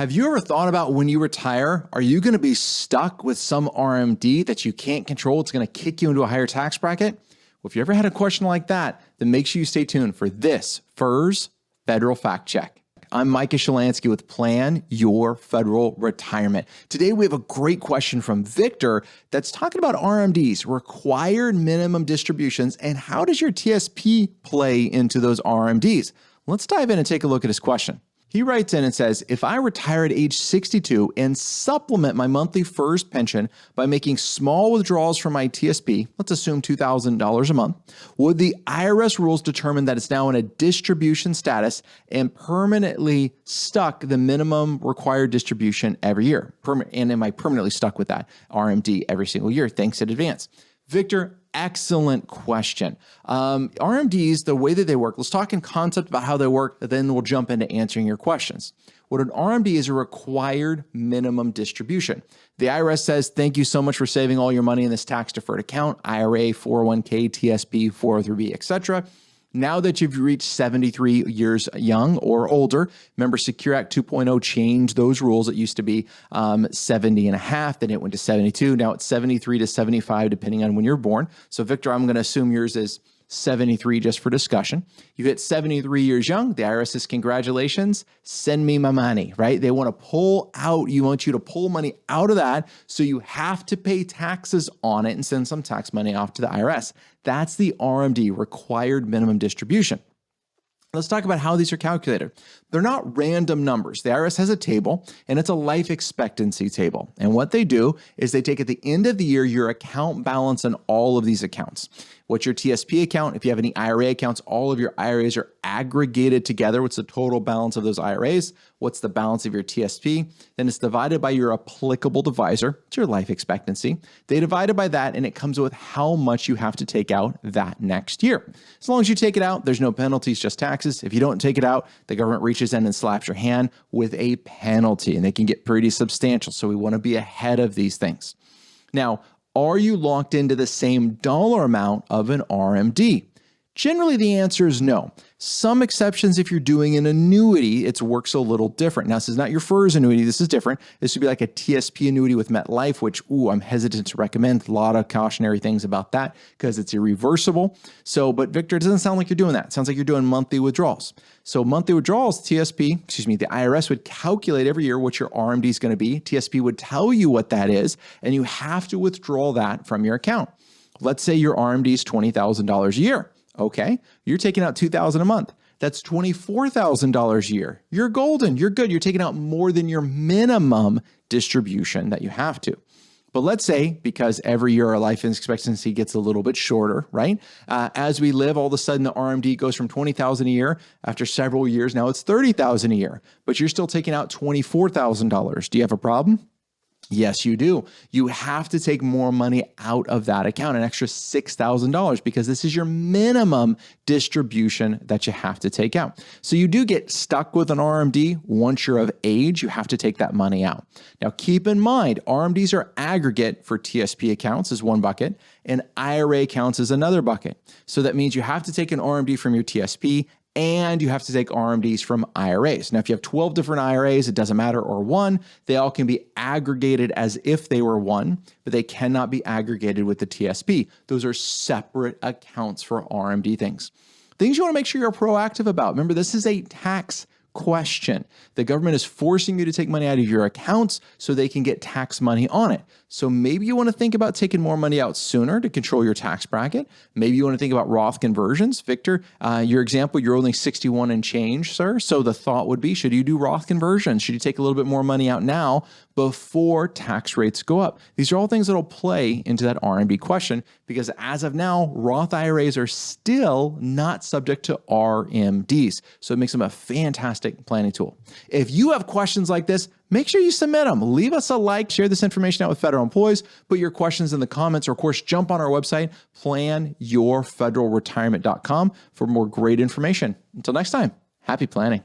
Have you ever thought about when you retire, are you going to be stuck with some RMD that you can't control? It's going to kick you into a higher tax bracket? Well, if you ever had a question like that, then make sure you stay tuned for this FERS Federal Fact Check. I'm Micah Shalansky with Plan Your Federal Retirement. Today, we have a great question from Victor that's talking about RMDs, required minimum distributions, and how does your TSP play into those RMDs? Let's dive in and take a look at his question. He writes in and says, if I retire at age 62 and supplement my monthly FERS pension by making small withdrawals from my TSP, let's assume $2,000 a month, would the IRS rules determine that it's now in a distribution status and permanently stuck the minimum required distribution every year? And am I permanently stuck with that RMD every single year? Thanks in advance. Victor, excellent question. RMDs, the way that they work, let's talk in concept about how they work, then we'll jump into answering your questions. What an RMD is a required minimum distribution. The IRS says, thank you so much for saving all your money in this tax-deferred account, IRA, 401k, TSP, 403b, etc. Now that you've reached 73 years young or older, remember Secure Act 2.0 changed those rules. It used to be 70 and a half, then it went to 72. Now it's 73 to 75, depending on when you're born. So Victor, I'm going to assume yours is 73 just for discussion. You hit 73 years young, the IRS says, congratulations, send me my money, right? They want to pull out, you want you to pull money out of that, so you have to pay taxes on it and send some tax money off to the IRS. That's the RMD, required minimum distribution. Let's talk about how these are calculated. They're not random numbers. The IRS has a table, and it's a life expectancy table. And what they do is they take at the end of the year your account balance on all of these accounts. What's your TSP account? If you have any IRA accounts, all of your IRAs are aggregated together. What's the total balance of those IRAs? What's the balance of your TSP? Then it's divided by your applicable divisor. It's your life expectancy. They divide it by that, and it comes with how much you have to take out that next year. As long as you take it out, there's no penalties, just taxes. If you don't take it out, the government reaches in and slaps your hand with a penalty, and they can get pretty substantial. So we want to be ahead of these things. Now, are you locked into the same dollar amount of an RMD? Generally, the answer is no. Some exceptions, if you're doing an annuity, it works a little different. Now, this is not your FERS annuity. This is different. This would be like a TSP annuity with MetLife, which, I'm hesitant to recommend. A lot of cautionary things about that because it's irreversible. But Victor, it doesn't sound like you're doing that. It sounds like you're doing monthly withdrawals. So monthly withdrawals, the IRS would calculate every year what your RMD is going to be. TSP would tell you what that is, and you have to withdraw that from your account. Let's say your RMD is $20,000 a year. Okay, you're taking out $2,000 a month. That's $24,000 a year. You're golden. You're good. You're taking out more than your minimum distribution that you have to. But let's say, because every year our life expectancy gets a little bit shorter, right? As we live, all of a sudden the RMD goes from $20,000 a year. After several years, now it's $30,000 a year. But you're still taking out $24,000. Do you have a problem? Yes, you do. You have to take more money out of that account, an extra $6,000, because this is your minimum distribution that you have to take out. So you do get stuck with an RMD. Once you're of age, you have to take that money out. Now, keep in mind, RMDs are aggregate for TSP accounts is one bucket, and IRA accounts is another bucket. So that means you have to take an RMD from your TSP, and you have to take RMDs from IRAs. Now, if you have 12 different IRAs, it doesn't matter, or one, they all can be aggregated as if they were one, but they cannot be aggregated with the TSP. Those are separate accounts for RMD things. Things you want to make sure you're proactive about. Remember, this is a tax question. The government is forcing you to take money out of your accounts so they can get tax money on it. So maybe you want to think about taking more money out sooner to control your tax bracket. Maybe you want to think about Roth conversions. Victor, your example, you're only 61 and change, sir. So the thought would be, should you do Roth conversions? Should you take a little bit more money out now before tax rates go up? These are all things that will play into that RMD question, because as of now, Roth IRAs are still not subject to RMDs. So it makes them a fantastic planning tool. If you have questions like this, make sure you submit them. Leave us a like, share this information out with federal employees, put your questions in the comments, or of course, jump on our website, planyourfederalretirement.com for more great information. Until next time, happy planning.